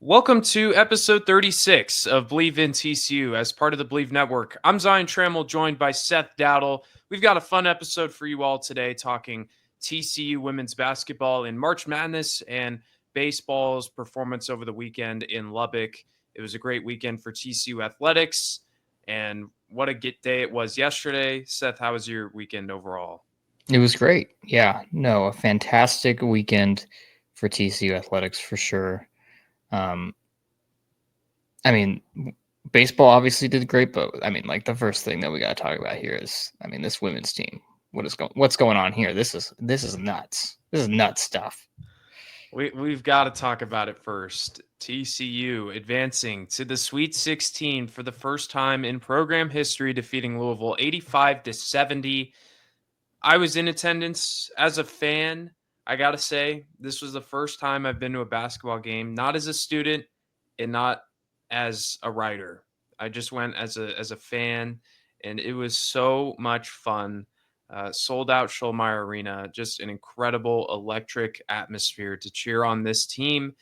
Welcome to episode 36 of Believe in TCU as part of the Believe Network. I'm Zion Trammell, joined by Seth Dowdle. We've got a fun episode for you all today, talking TCU women's basketball in March Madness and baseball's performance over the weekend in Lubbock. It was a great weekend for TCU athletics, and what a good day it was yesterday. Seth, how was your weekend overall? It was great. Yeah, no, a fantastic weekend for TCU athletics for sure. Um, I mean, baseball obviously did great, but I mean, like the first thing that we got to talk about here is, I mean, this women's team. What's going on here? This is nuts. This is nuts stuff. We've got to talk about it first. TCU advancing to the Sweet 16 for the first time in program history, defeating Louisville 85-70. I was in attendance as a fan. I got to say, this was the first time I've been to a basketball game, not as a student and not as a writer. I just went as a fan, and it was so much fun. Sold out Schulmeyer Arena, just an incredible electric atmosphere to cheer on this team.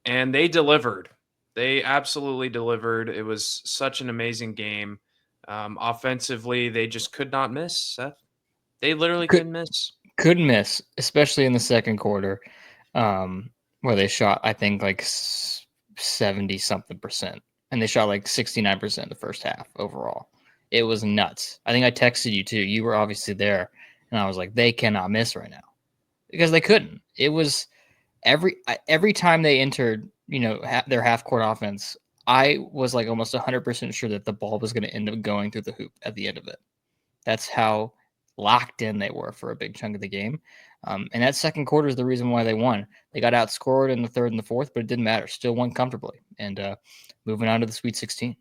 And they delivered. They absolutely delivered. It was such an amazing game. Offensively, they just could not miss, Seth. They literally Could couldn't miss. couldn't miss, especially in the second quarter, where they shot I think like 70 something percent, and they shot like 69% the first half overall. It was nuts. I think I texted you too. You were obviously there, and I was like, they cannot miss right now because they couldn't. It was every time they entered, their half court offense. I was like almost 100% sure that the ball was going to end up going through the hoop at the end of it. That's how locked in they were for a big chunk of the game. And that second quarter is the reason why they won. They got outscored in the third and the fourth, but it didn't matter. Still won comfortably. And moving on to the Sweet 16.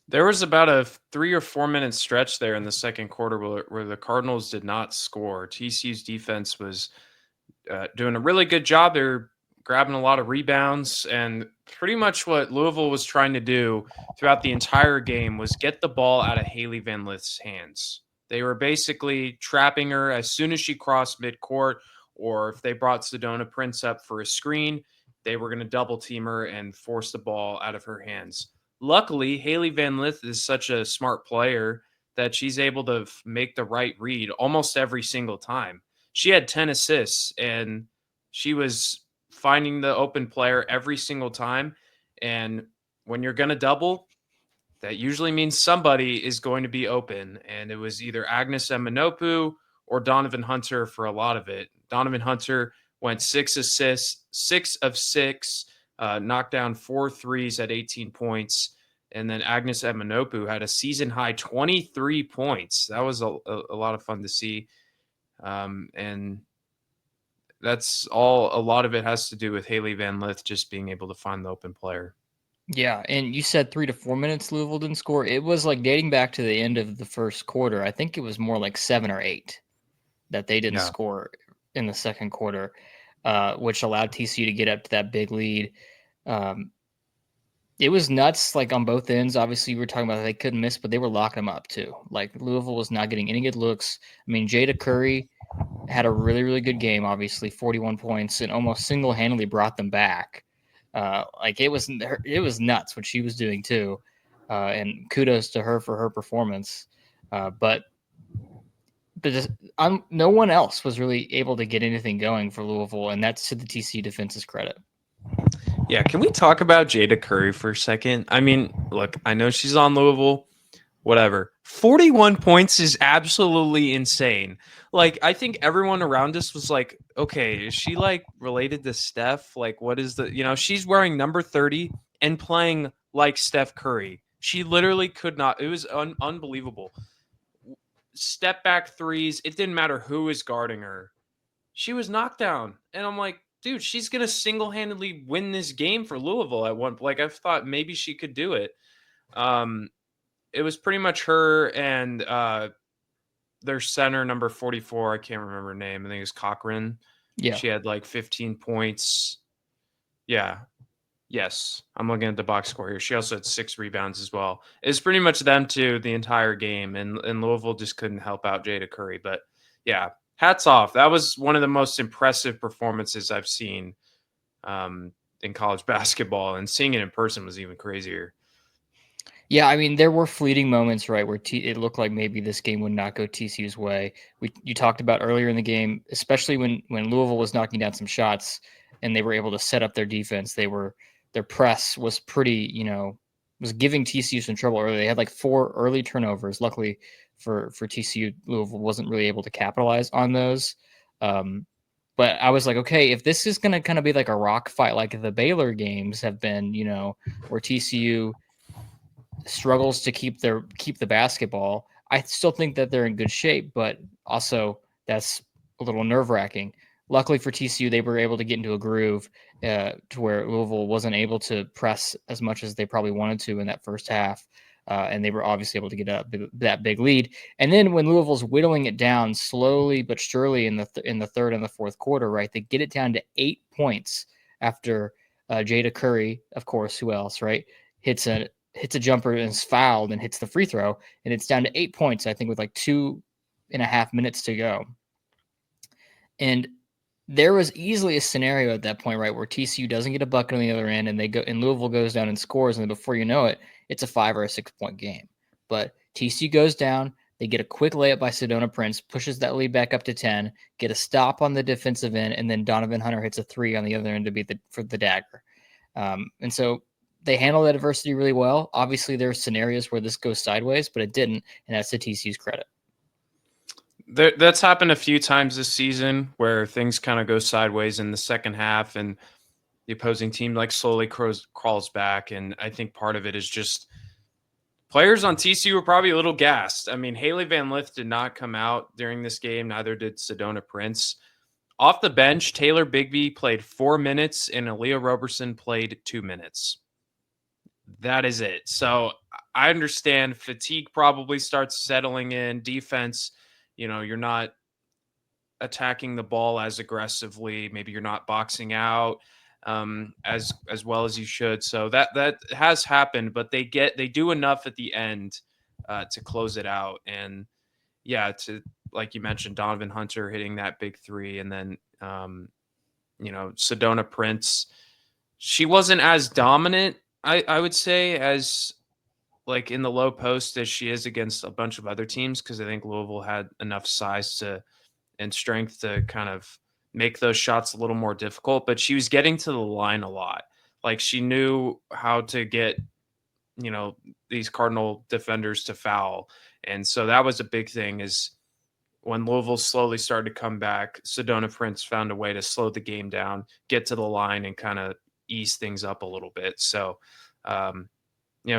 There was about a 3 or 4 minute stretch there in the second quarter where the Cardinals did not score. TCU's defense was doing a really good job. They're grabbing a lot of rebounds, and pretty much what Louisville was trying to do throughout the entire game was get the ball out of Haley Van Lith's hands. They were basically trapping her as soon as she crossed midcourt, or if they brought Sedona Prince up for a screen, they were going to double team her and force the ball out of her hands. Luckily, Haley Van Lith is such a smart player that she's able to make the right read almost every single time. She had 10 assists, and she was finding the open player every single time. And when you're going to double, that usually means somebody is going to be open. And it was either Agnes Eminopu or Donovan Hunter for a lot of it. Donovan Hunter went 6 assists, 6 of 6, knocked down 4 threes at 18 points. And then Agnes Eminopu had a season high 23 points. That was a lot of fun to see. And that's all. A lot of it has to do with Haley Van Lith just being able to find the open player. Yeah, and you said 3 to 4 minutes Louisville didn't score. It was like dating back to the end of the first quarter. I think it was more like 7 or 8 that they didn't Yeah. score in the second quarter, which allowed TCU to get up to that big lead. Um, it was nuts, like on both ends. Obviously, we were talking about they couldn't miss, but they were locking them up too. Like Louisville was not getting any good looks. I mean, Jada Curry had a really, really good game. Obviously, 41 points and almost single-handedly brought them back. Like it was nuts what she was doing too, and kudos to her for her performance. But no one else was really able to get anything going for Louisville, and that's to the TCU defense's credit. Yeah. Can we talk about Jada Curry for a second? I mean, look, I know she's on Louisville, whatever. 41 points is absolutely insane. Like, I think everyone around us was like, okay, is she like related to Steph? Like, what is she's wearing number 30 and playing like Steph Curry. She literally could not. It was unbelievable. Step back threes. It didn't matter who was guarding her. She was knocked down. And I'm like, dude, she's going to single handedly win this game for Louisville at one point. Like, I thought maybe she could do it. Um, it was pretty much her and their center number 44. I can't remember her name. I think it was Cochran. Yeah, She had like 15 points. Yeah. Yes. I'm looking at the box score here. She also had 6 rebounds as well. It's pretty much them two the entire game. And Louisville just couldn't help out Jada Curry. But yeah, hats off. That was one of the most impressive performances I've seen. Um, in college basketball, and seeing it in person was even crazier. Yeah, I mean, there were fleeting moments, right, where it looked like maybe this game would not go TCU's way. You talked about earlier in the game, especially when Louisville was knocking down some shots and they were able to set up their defense. Their press was pretty, was giving TCU some trouble early. They had like 4 early turnovers. Luckily for TCU, Louisville wasn't really able to capitalize on those. But I was like, okay, if this is going to kind of be like a rock fight, like the Baylor games have been, where TCU struggles to keep the basketball, I still think that they're in good shape, but also that's a little nerve wracking. Luckily for TCU, they were able to get into a groove to where Louisville wasn't able to press as much as they probably wanted to in that first half. And they were obviously able to get that big lead. And then when Louisville's whittling it down slowly but surely in the third and the fourth quarter, right, they get it down to 8 points after Jada Curry, of course, who else, right, hits a jumper and is fouled and hits the free throw, and it's down to 8 points, I think, with like 2.5 minutes to go. And there was easily a scenario at that point, right, where TCU doesn't get a bucket on the other end, and Louisville goes down and scores, and then before you know it, it's a 5 or a 6 point game. But TCU goes down, they get a quick layup by Sedona Prince, pushes that lead back up to 10, get a stop on the defensive end, and then Donovan Hunter hits a 3 on the other end to be for the dagger. And so they handle that adversity really well. Obviously, there are scenarios where this goes sideways, but it didn't, and that's to TCU's credit. That's happened a few times this season where things kind of go sideways in the second half, and the opposing team like slowly crawls back. And I think part of it is just players on TCU were probably a little gassed. I mean, Haley Van Lith did not come out during this game. Neither did Sedona Prince. Off the bench, Taylor Bigby played 4 minutes and Aaliyah Roberson played 2 minutes. That is it. So I understand fatigue probably starts settling in. Defense, you're not attacking the ball as aggressively. Maybe you're not boxing out as well as you should. So that has happened, but they do enough at the end to close it out. And yeah, to like you mentioned, Donovan Hunter hitting that big 3, and then Sedona Prince. She wasn't as dominant, I would say, as like in the low post as she is against a bunch of other teams, because I think Louisville had enough size and strength to kind of make those shots a little more difficult. But she was getting to the line a lot. Like she knew how to get these Cardinal defenders to foul, and so that was a big thing. Is when Louisville slowly started to come back, Sedona Prince found a way to slow the game down, get to the line, and kind of ease things up a little bit. So,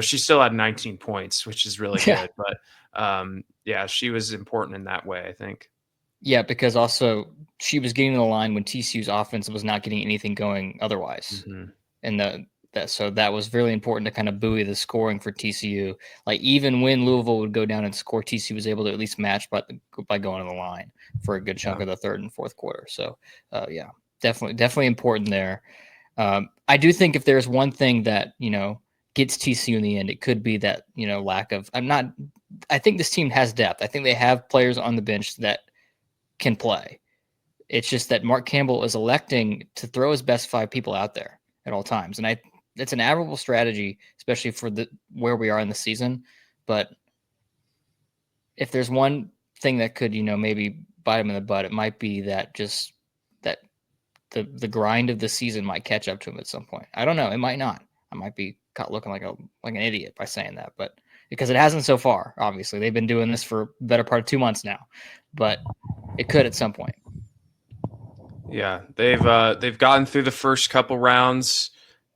she still had 19 points, which is really Yeah. good. But yeah, she was important in that way, I think. Yeah, because also she was getting to the line when TCU's offense was not getting anything going otherwise. Mm-hmm. And so that was really important to kind of buoy the scoring for TCU. Like even when Louisville would go down and score, TCU was able to at least match by going to the line for a good chunk of the third and fourth quarter. So yeah, definitely important there. I do think if there's one thing that gets TCU in the end, it could be that lack of. I think this team has depth. I think they have players on the bench that can play. It's just that Mark Campbell is electing to throw his best 5 people out there at all times, and it's an admirable strategy, especially for where we are in the season. But if there's one thing that could maybe bite him in the butt, it might be that the grind of the season might catch up to him at some point. I don't know. It might not. I might be caught looking like an idiot by saying that, but because it hasn't so far. Obviously, they've been doing this for the better part of 2 months now, but it could at some point. Yeah, they've gotten through the first couple rounds,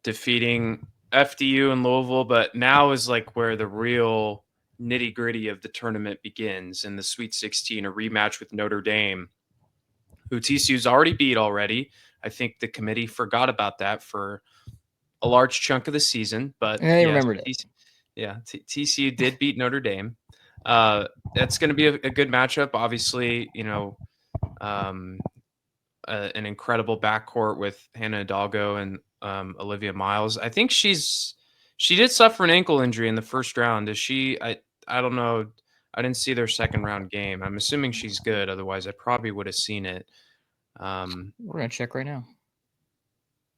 defeating FDU and Louisville, but now is like where the real nitty gritty of the tournament begins in the Sweet 16, a rematch with Notre Dame, who TCU's already beat already. I think the committee forgot about that for a large chunk of the season, but And they yes, remembered it. TCU did beat Notre Dame. That's going to be a good matchup. Obviously, um, an incredible backcourt with Hannah Hidalgo and Olivia Miles. I think she did suffer an ankle injury in the first round. Is she? I don't know. I didn't see their second round game. I'm assuming she's good. Otherwise, I probably would have seen it. We're gonna check right now.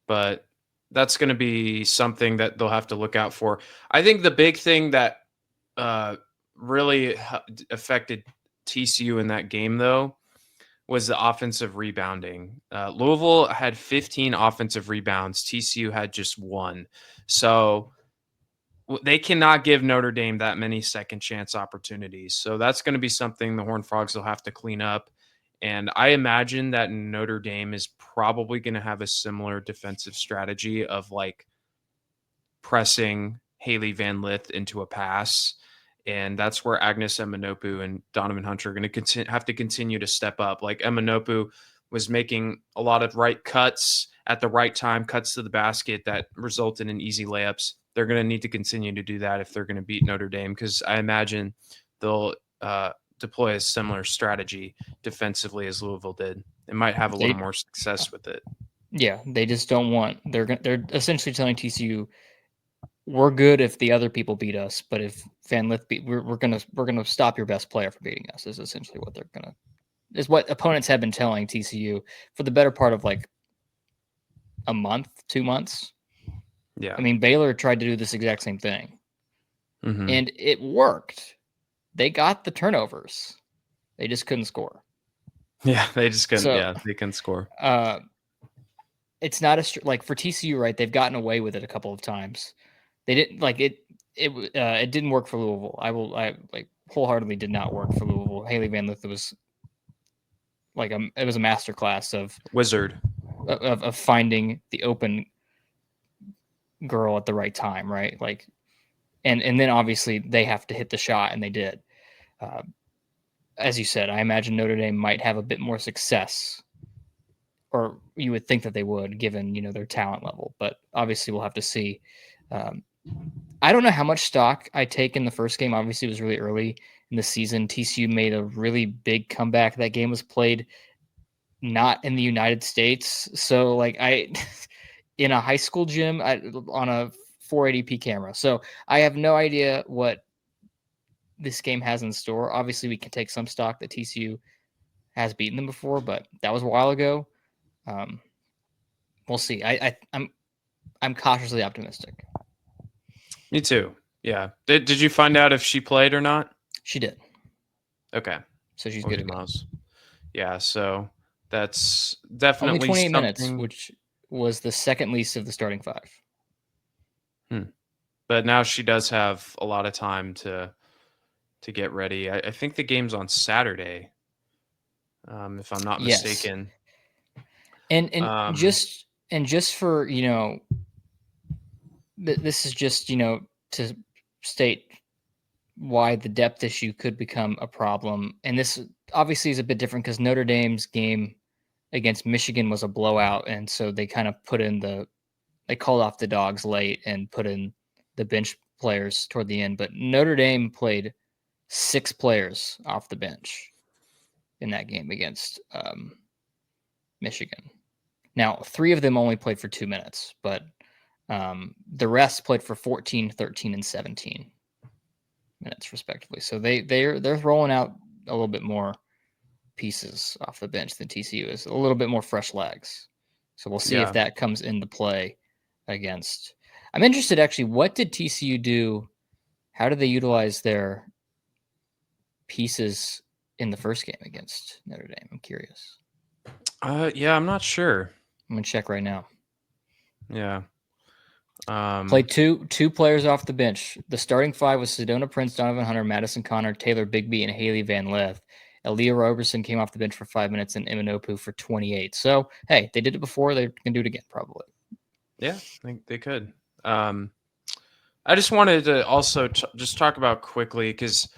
But that's going to be something that they'll have to look out for. I think the big thing that uh, really affected TCU in that game, though, was the offensive rebounding. Louisville had 15 offensive rebounds. TCU had just one. So they cannot give Notre Dame that many second chance opportunities. So that's going to be something the Horned Frogs will have to clean up. And I imagine that Notre Dame is probably going to have a similar defensive strategy of like pressing Haley Van Lith into a pass. And that's where Agnes Eminopu and Donovan Hunter are going to have to continue to step up. Like Eminopu was making a lot of right cuts at the right time, cuts to the basket that resulted in easy layups. They're going to need to continue to do that if they're going to beat Notre Dame, because I imagine they'll deploy a similar strategy defensively as Louisville did. They might have a little They, more success with it. yeah, they just don't want. They're essentially telling TCU, we're good if the other people beat us, but if Van Lith beat, we're gonna stop your best player from beating us. Is essentially what they're gonna is what opponents have been telling TCU for the better part of like a month, 2 months. Yeah. I mean, Baylor tried to do this exact same thing, Mm-hmm. and it worked. They got the turnovers, they just couldn't score. Yeah. They just couldn't. So, Yeah. They can score. uh, it's not like for TCU, right? They've gotten away with it a couple of times. They didn't like it. It didn't work for Louisville. I like wholeheartedly did not work for Louisville. Haley Van Lith was like it was a masterclass Wizard. of finding the open girl at the right time, right? Like, and then obviously they have to hit the shot, and they did. Uh, as you said, I imagine Notre Dame might have a bit more success, or you would think that they would, given their talent level. But obviously, we'll have to see. Um, I don't know how much stock I take in the first game. Obviously, it was really early in the season. TCU made a really big comeback. That game was played not in the United States, so like in a high school gym on a 480p camera. So I have no idea what this game has in store. Obviously, we can take some stock that TCU has beaten them before, but that was a while ago. Um, we'll see. I'm cautiously optimistic. Me too. Yeah. Did you find out if she played or not? She did, Okay. so she's good Lindsay to go. Miles. Yeah. So that's Only definitely 28 minutes, something. which was the second least of the starting five. Hmm. But now she does have a lot of time to get ready. I think the game's on Saturday, if I'm not Yes, mistaken. and Um, just for this is just to state why the depth issue could become a problem. And this obviously is a bit different because Notre Dame's game against Michigan was a blowout, and so they kind of they called off the dogs late and put in the bench players toward the end. But Notre Dame played 6 players off the bench in that game against Michigan. Now, 3 of them only played for 2 minutes, but the rest played for 14, 13, and 17 minutes respectively. So they're rolling out a little bit more pieces off the bench than TCU is, a little bit more fresh legs. So we'll see if yeah. that comes into play against. I'm interested actually. What did TCU do? How did they utilize their pieces in the first game against Notre Dame? I'm curious. Yeah. I'm not sure. I'm gonna check right now. Yeah. Played two players off the bench. The starting five was Sedona Prince, Donovan Hunter, Madison Connor, Taylor Bigby, and Haley Van Lith. Aaliyah Roberson came off the bench for 5 minutes and Imanopu for 28. So, hey, they did it before. They can do it again, probably. Yeah. I think they could. Um, I just wanted to also just talk about quickly because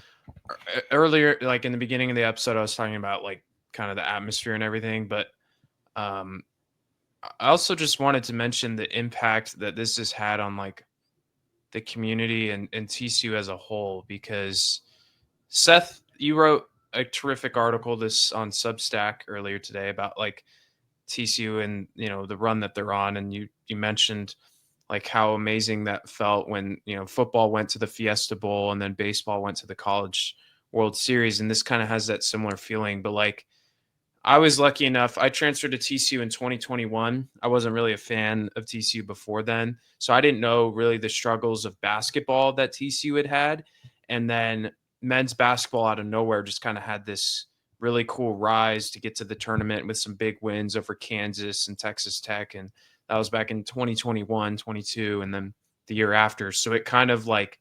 earlier, like in the beginning of the episode, I was talking about like kind of the atmosphere and everything, but um, I also just wanted to mention the impact that this has had on like the community and TCU as a whole. Because Seth, you wrote a terrific article this on Substack earlier today about like TCU and the run that they're on, and you mentioned like how amazing that felt when football went to the Fiesta Bowl and then baseball went to the College World Series, and this kind of has that similar feeling. But like I was lucky enough. I transferred to TCU in 2021. I wasn't really a fan of TCU before then, so I didn't know really the struggles of basketball that TCU had had. And then men's basketball out of nowhere just kind of had this really cool rise to get to the tournament with some big wins over Kansas and Texas Tech. And that was back in 2021, 22, and then the year after. So it kind of like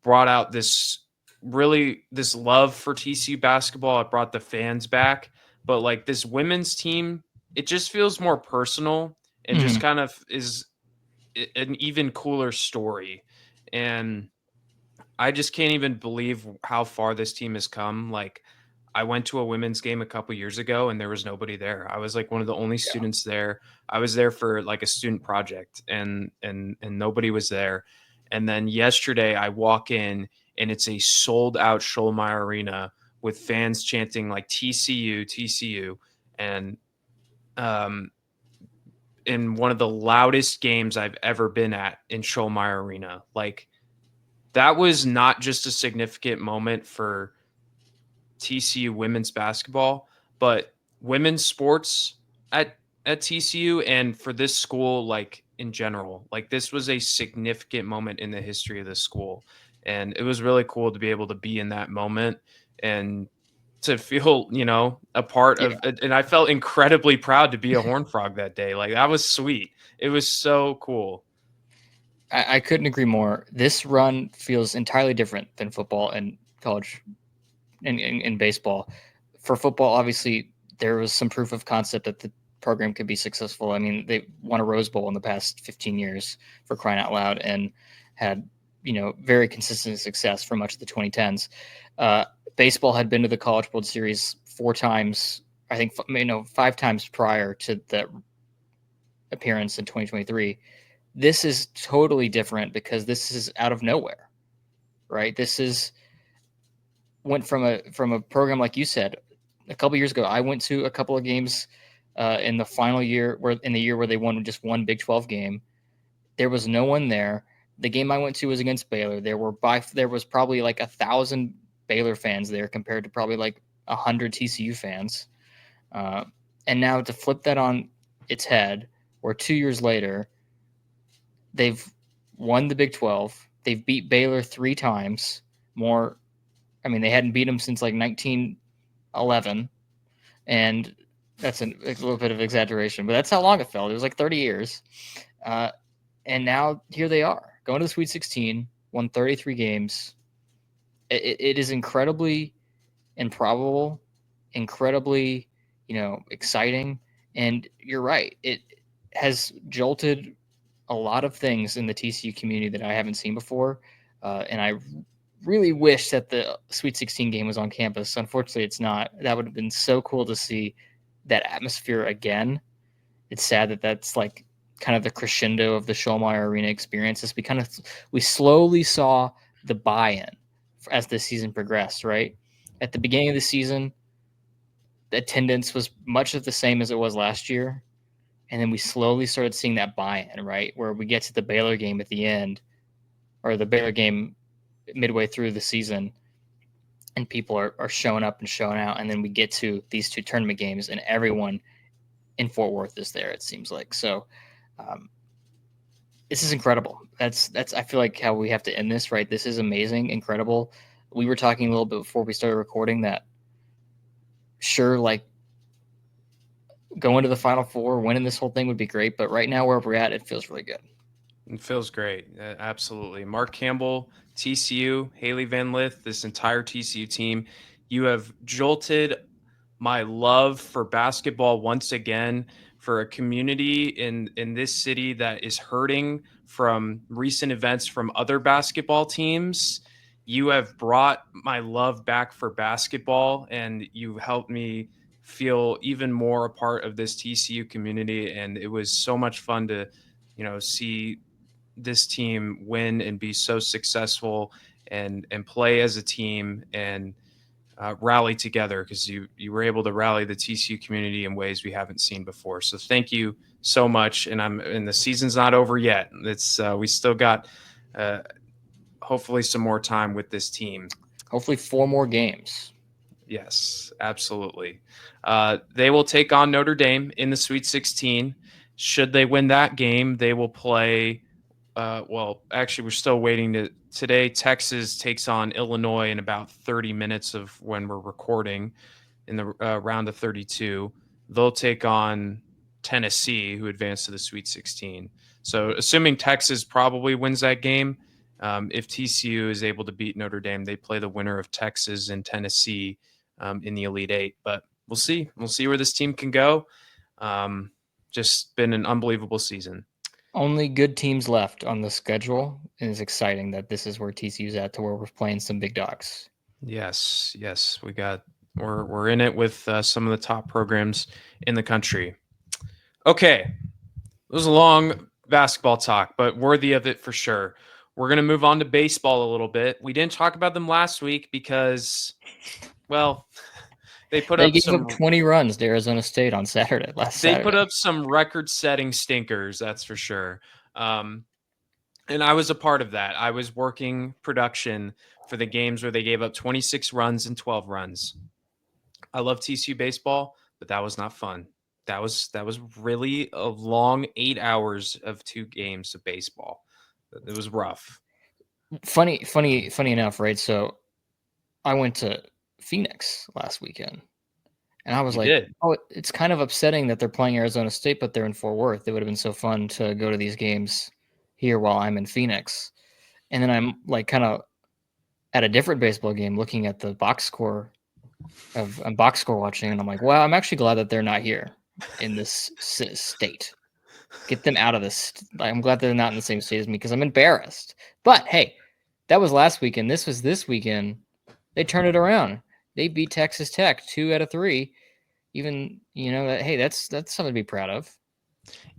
brought out this love for TCU basketball. It brought the fans back, but like this women's team, it just feels more personal and just Mhm. kind of is an even cooler story. And I just can't even believe how far this team has come. Like, I went to a women's game a couple years ago and there was nobody there. I was like one of the only Yeah. students there. I was there for like a student project and nobody was there. And then yesterday I walk in and it's a sold out Scholmeyer Arena with fans chanting like TCU, TCU. And um in one of the loudest games I've ever been at in Scholmeyer Arena. Like, that was not just a significant moment for TCU women's basketball, but women's sports at TCU and for this school like in general. Like, this was a significant moment in the history of this school. And it was really cool to be able to be in that moment and to feel, a part Yeah. of it. And I felt incredibly proud to be a Horned Frog that day. Like, that was sweet. It was so cool. I couldn't agree more. This run feels entirely different than football and college and baseball. For football, obviously, there was some proof of concept that the program could be successful. I mean, they won a Rose Bowl in the past 15 years for crying out loud, and had very consistent success for much of the 2010s. Uh, Baseball had been to the College World Series 4 times. I think 5 times prior to the appearance in 2023. This is totally different because this is out of nowhere, right? This is went from a program like you said a couple years ago. I went to a couple of games in the final year, where in the year where they won just one Big 12 game. There was no one there. The game I went to was against Baylor. There was probably like 1,000 Baylor fans there compared to probably like 100 TCU fans. Uh, and now to flip that on its head, where 2 years later they've won the Big 12. They've beat Baylor 3 times. More, I mean, they hadn't beat them since like 1911, and that's a little bit of exaggeration, but that's how long it felt. It was like 30 years. Uh, and now here they are, going to the Sweet 16, won 33 games. It is incredibly improbable, incredibly, exciting. And you're right. It has jolted a lot of things in the TCU community that I haven't seen before. And I really wish that the Sweet 16 game was on campus. Unfortunately, it's not. That would have been so cool to see that atmosphere again. It's sad that that's like kind of the crescendo of the Schollmeyer Arena experiences. We slowly saw the buy-in as the season progressed. Right at the beginning of the season, the attendance was much of the same as it was last year, and then we slowly started seeing that buy-in. Right where we get to the Baylor game at the end, or the Baylor game midway through the season, and people are showing up and showing out, and then we get to these two tournament games and everyone in Fort Worth is there, it seems like. So um, this is incredible. That's I feel like how we have to end this, right? This is amazing, incredible. We were talking a little bit before we started recording that, sure, like going to the Final Four, winning this whole thing would be great, but right now where we're at, it feels really good. It feels great. Absolutely. Mark Campbell, TCU, Haley Van Lith, this entire TCU team, you have jolted my love for basketball once again, for a community in this city that is hurting from recent events from other basketball teams. You have brought my love back for basketball, and you helped me feel even more a part of this TCU community. And it was so much fun to, see this team win and be so successful and play as a team and rally together, because you were able to rally the TCU community in ways we haven't seen before. So thank you so much. And the season's not over yet. It's we still got uh, hopefully some more time with this team. Hopefully 4 more games. Yes, absolutely. They will take on Notre Dame in the Sweet 16. Should they win that game, they will play. Well, actually, we're still waiting to today. Texas takes on Illinois in about 30 minutes of when we're recording in the round of 32. They'll take on Tennessee, who advanced to the Sweet 16. So, assuming Texas probably wins that game, if TCU is able to beat Notre Dame, they play the winner of Texas and Tennessee in the Elite Eight. But we'll see. We'll see where this team can go. Um, just been an unbelievable season. Only good teams left on the schedule, and it's exciting that this is where TCU's at, to where we're playing some big dogs. Yes, yes, we're in it with some of the top programs in the country. Okay, it was a long basketball talk, but worthy of it for sure. We're gonna move on to baseball a little bit. We didn't talk about them last week because, well, they put They up gave up some 20 runs to Arizona State on last they put Saturday. up some record-setting stinkers. That's for sure. Um, and I was a part of that. I was working production for the games where they gave up 26 runs and 12 runs. I love TCU baseball, but that was not fun. That was really a long 8 hours of two games of baseball. It was rough. Funny enough, right? So I went to Phoenix last weekend, and I was You like, did. "Oh, it's kind of upsetting that they're playing Arizona State, but they're in Fort Worth. It would have been so fun to go to these games here while I'm in Phoenix." And then I'm like, kind of at a different baseball game, looking at the box score of box score watching, and I'm like, "Wow, I'm actually glad that they're not here in this state. Get them out of this. I'm glad they're not in the same state as me because I'm embarrassed." But hey, that was last weekend. This was this weekend. They turned it around. They beat Texas Tech 2 out of 3. Even that, hey, that's something to be proud of.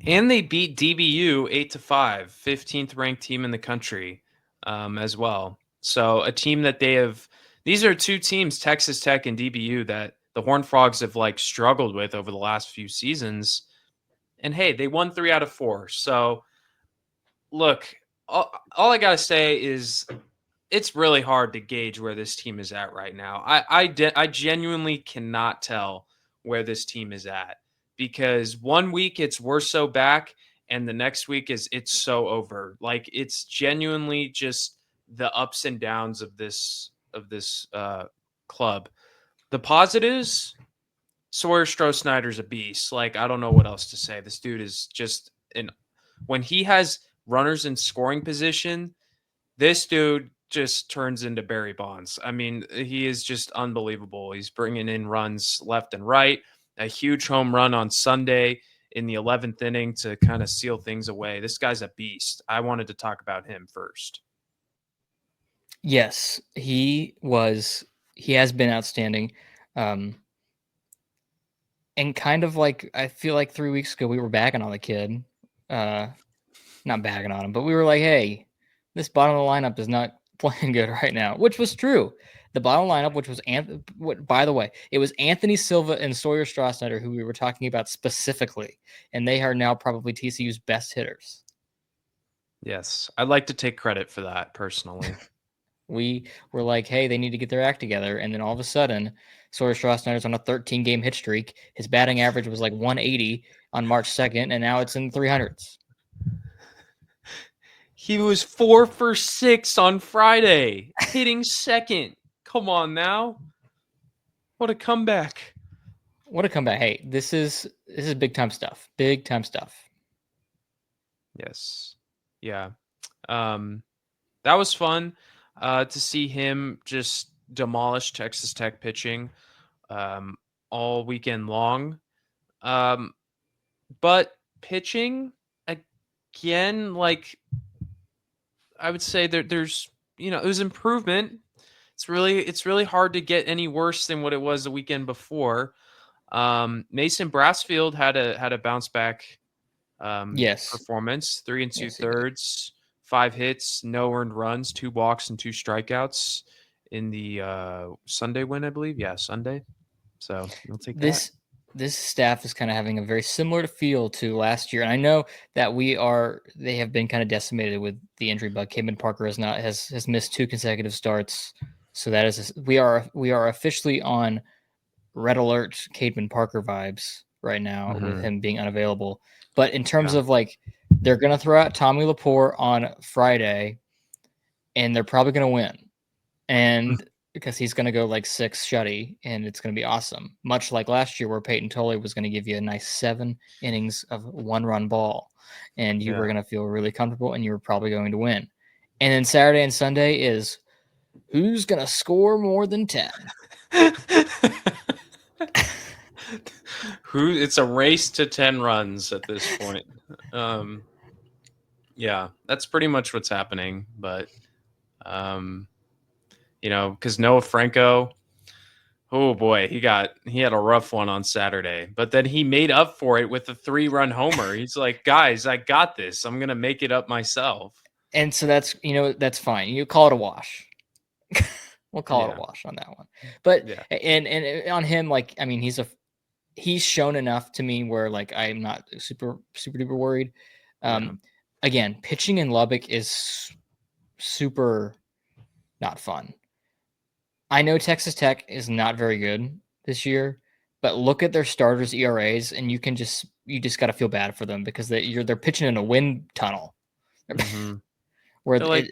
And they beat DBU 8-5, 15th ranked team in the country, as well. So a team that they have. These are two teams, Texas Tech and DBU, that the Horned Frogs have like struggled with over the last few seasons. And hey, they won 3 out of 4. So look, all I gotta say is it's really hard to gauge where this team is at right now. I genuinely cannot tell where this team is at because one week it's we're so back, and the next week is it's so over. Like it's genuinely just the ups and downs of this club. The positives, Sawyer Stroh-Snyder's a beast. Like I don't know what else to say. This dude is just an when he has runners in scoring position, this dude just turns into Barry Bonds. I mean, he is just unbelievable. He's bringing in runs left and right. A huge home run on Sunday in the 11th inning to kind of seal things away. This guy's a beast. I wanted to talk about him first. Yes, he was. He has been outstanding. Um, and kind of like, I feel like 3 weeks ago we were bagging on the kid. Uh, Not bagging on him, but we were like, "Hey, this bottom of the lineup is not playing good right now," which was true. The bottom lineup, which was by the way, it was Anthony Silva and Sawyer Strossnyder who we were talking about specifically, and they are now probably TCU's best hitters. Yes, I'd like to take credit for that personally. We were like, "Hey, they need to get their act together," and then all of a sudden, Sawyer Strossnyder's on a 13-game hit streak. His batting average was like 180 on March 2nd, and now it's in 300s. He was 4 for 6 on Friday, hitting second. Come on now. What a comeback. What a comeback! Hey, this is big time stuff. Big time stuff. Yes. Yeah. Um, that was fun to see him just demolish Texas Tech pitching um, all weekend long. Um, but pitching again, like I would say there's it was improvement. It's really hard to get any worse than what it was the weekend before. Mason Brassfield had a bounce back Yes, performance. Three and two yes, he did. thirds, 5 hits, no earned runs, 2 walks, and 2 strikeouts in the Sunday win, I believe. Yeah, Sunday. So you'll take that. This staff is kind of having a very similar feel to last year, and I know that they have been kind of decimated with the injury bug. Cayman Parker has missed 2 consecutive starts. So that is we are officially on red alert Cademan Parker vibes right now with Mhm. him being unavailable. But in terms Yeah. of like, they're gonna throw out Tommy Laporte on Friday, and they're probably gonna win, and because he's gonna go like 6 shutty, and it's gonna be awesome. Much like last year, where Peyton Tolley was gonna give you a nice 7 innings of 1-run ball, and you were Yeah. gonna feel really comfortable, and you were probably going to win. And then Saturday and Sunday is who's gonna score more than 10. It's a race to 10 runs at this point. Um yeah, that's pretty much what's happening, but um cuz Noah Franco, oh boy, he had a rough one on Saturday, but then he made up for it with a 3-run homer. He's like, "Guys, I got this. I'm going to make it up myself." And so that's fine. You call it a wash. We'll call it a Yeah. wash on that one. But Yeah. and on him, like, I mean, he's shown enough to me where like I'm not super duper worried. Yeah. Um, Again, pitching in Lubbock is super not fun. I know Texas Tech is not very good this year, but look at their starters ERAs, and you just got to feel bad for them because they're pitching in a wind tunnel Mhm. where They're like,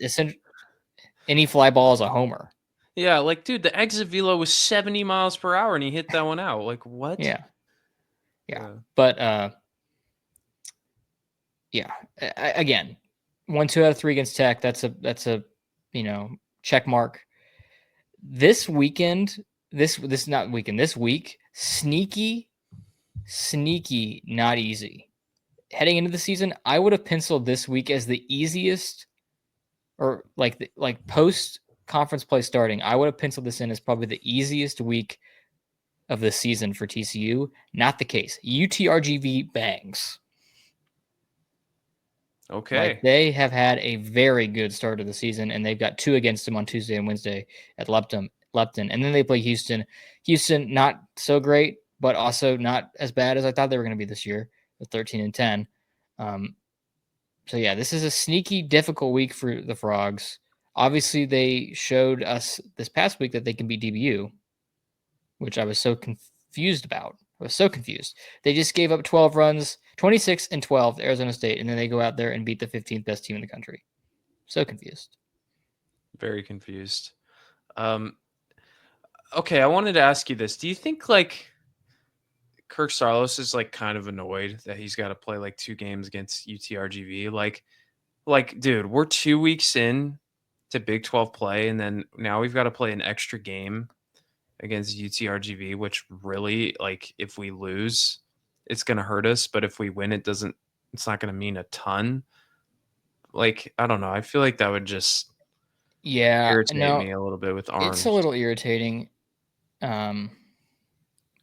any fly ball is a homer. yeah, like, dude, the exit velo was 70 miles per hour and he hit that one out. Like, what? Yeah, yeah, Yeah. but yeah. Again, 1-2 out of 3 against Tech. That's a you know check mark. This weekend, this not weekend. This week, sneaky, not easy. Heading into the season, I would have penciled this week as the easiest, or like post conference play starting. I would have penciled this in as probably the easiest week of the season for TCU. Not the case. UTRGV bangs. Like, Okay. they have had a very good start of the season, and they've got 2 against them on Tuesday and Wednesday at Lupton, and then they play Houston. Houston, not so great, but also not as bad as I thought they were going to be this year, with 13-10. Um, so yeah, this is a sneaky, difficult week for the Frogs. Obviously, they showed us this past week that they can beat DBU, which I was so confused about. I was so confused. They just gave up 12 runs, 26-12 to Arizona State, and then they go out there and beat the 15th best team in the country. So confused. Very confused. Um, okay, I wanted to ask you this. Do you think like Kirk Saarloos is like kind of annoyed that he's got to play like 2 games against UTRGV? Like, dude, we're 2 weeks in to Big 12 play, and then now we've got to play an extra game against UTRGV, which really, like, if we lose, it's gonna hurt us. But if we win, it's not gonna mean a ton. Like, I don't know. I feel like that would just Yeah, irritate no, me a little bit with it's a Arms. little irritating. Um,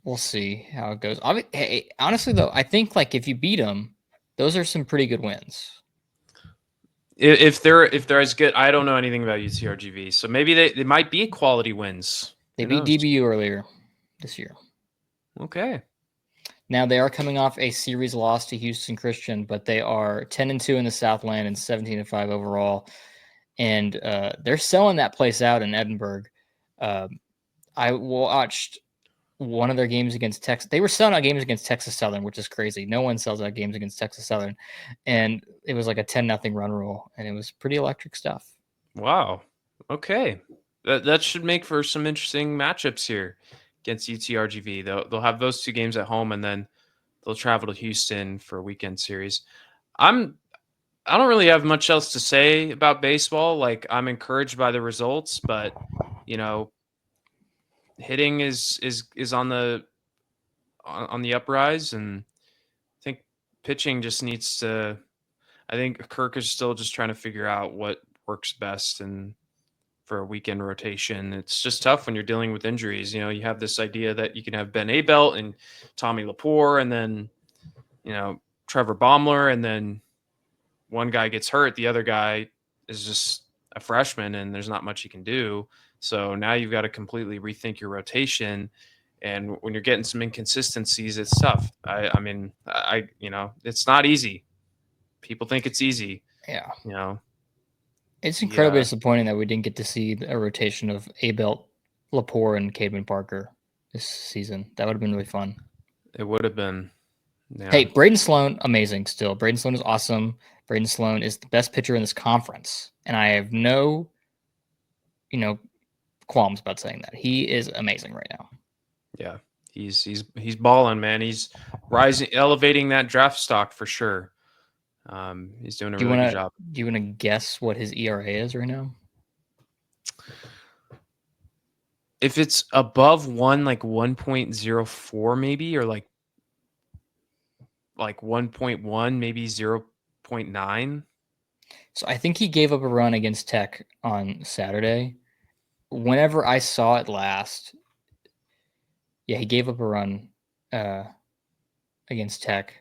we'll see how it goes. Hey, honestly, though, I think like if you beat them, those are some pretty good wins. If they're as good, I don't know anything about UTRGV, so maybe they might be quality wins. They Who beat knows? DBU earlier this year. Okay. Now they are coming off a series loss to Houston Christian, but they are 10-2 in the Southland and 17-5 overall, and they're selling that place out in Edinburgh. Uh, I watched one of their games against Texas. They were selling out games against Texas Southern, which is crazy. No one sells out games against Texas Southern, and it was like a 10-0 run rule, and it was pretty electric stuff. Wow. Okay. That should make for some interesting matchups here against UTRGV. They'll have those 2 games at home, and then they'll travel to Houston for a weekend series. I don't really have much else to say about baseball. Like, I'm encouraged by the results, but you know, hitting is on the uprise, and I think pitching just needs to. I think Kirk is still just trying to figure out what works best and for a weekend rotation. It's just tough when you're dealing with injuries. You have this idea that you can have Ben Abelt and Tommy Laporte, and then Trevor Baumler, and then one guy gets hurt, the other guy is just a freshman, and there's not much you can do. So now you've got to completely rethink your rotation. And when you're getting some inconsistencies, it's tough. I mean, it's not easy. People think it's easy, Yeah. you know. It's incredibly Yeah, disappointing that we didn't get to see a rotation of Abelt, Lepore, and Caden Parker this season. That would have been really fun. it would have been. Hey, Yeah, Braden Sloan, amazing still. Braden Sloan is awesome. Braden Sloan is the best pitcher in this conference. And I have no, you know, qualms about saying that. He is amazing right now. yeah. He's balling, man. He's rising, elevating that draft stock for sure. He's doing a Do you really good wanna job. do you wanna guess what his ERA is right now? If it's above one, like 1.04 maybe, or like 1.1, maybe 0.9. So I think he gave up a run against Tech on Saturday. Whenever I saw it last, yeah, he gave up a run uh, against Tech.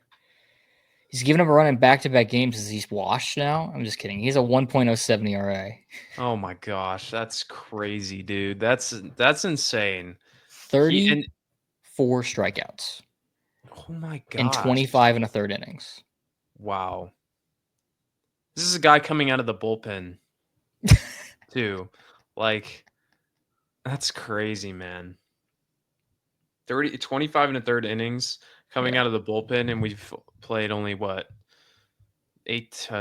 He's given up a run in back-to-back games. Is he's washed now? I'm just kidding. He's a 1.07 ERA. Oh my gosh, that's crazy, dude. That's insane. He and 34 strikeouts oh my in gosh. 25 and a third innings. Wow. This is a guy coming out of the bullpen too. Like that's crazy, man. 25 and a third innings coming Yeah. out of the bullpen, and we've played only what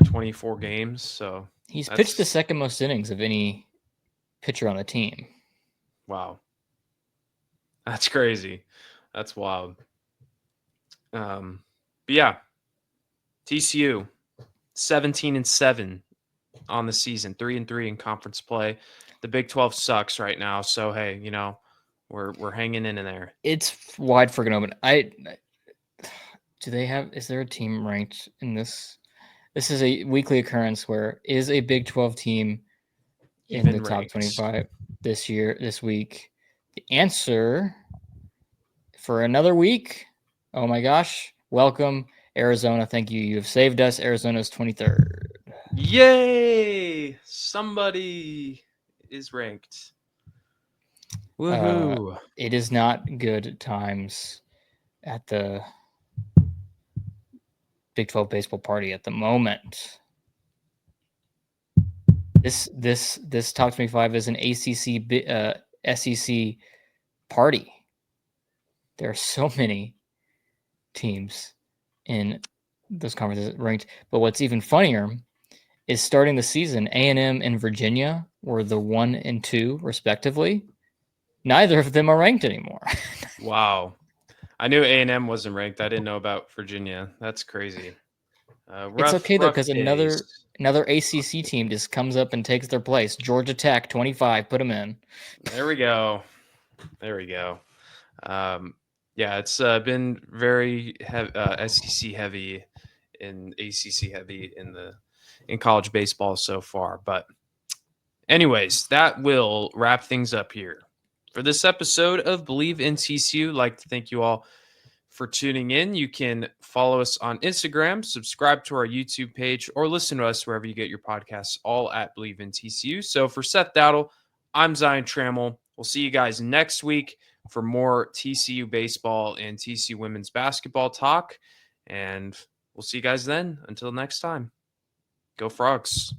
24 games. So He's pitched the that's second most innings of any pitcher on the team. wow. That's crazy. That's wild. But yeah, TCU 17-7 on the season, 3-3 in conference play. The Big 12 sucks right now, so hey, we're hanging in there. It's wide friggin' open. I do they have? Is there a team ranked in this? This is a weekly occurrence where is a Big 12 team in the Even top ranked. 25 this week? The answer for another week. Oh my gosh. Welcome, Arizona. Thank you. You have saved us. Arizona's 23rd. Yay! Somebody is ranked. Uh, Woohoo! it is not good times at the Big 12 baseball party at the moment. This top 25 is an ACC SEC party. There are so many teams in those conferences ranked. But what's even funnier is starting the season, A&M and Virginia were the 1 and 2 respectively. Neither of them are ranked anymore. Wow. I knew A&M wasn't ranked. I didn't know about Virginia. That's crazy. It's Rough, okay though rough because days. another ACC team just comes up and takes their place. Georgia Tech 25, put them in. There we go. There we go. Um, yeah, it's been very SEC heavy and ACC heavy in college baseball so far. But anyways, that will wrap things up here for this episode of Believe in TCU. Like to thank you all for tuning in. You can follow us on Instagram, subscribe to our YouTube page, or listen to us wherever you get your podcasts, all at Believe in TCU. So for Seth Dowdle, I'm Zion Trammell. We'll see you guys next week for more TCU baseball and TCU women's basketball talk. And we'll see you guys then. Until next time, go Frogs.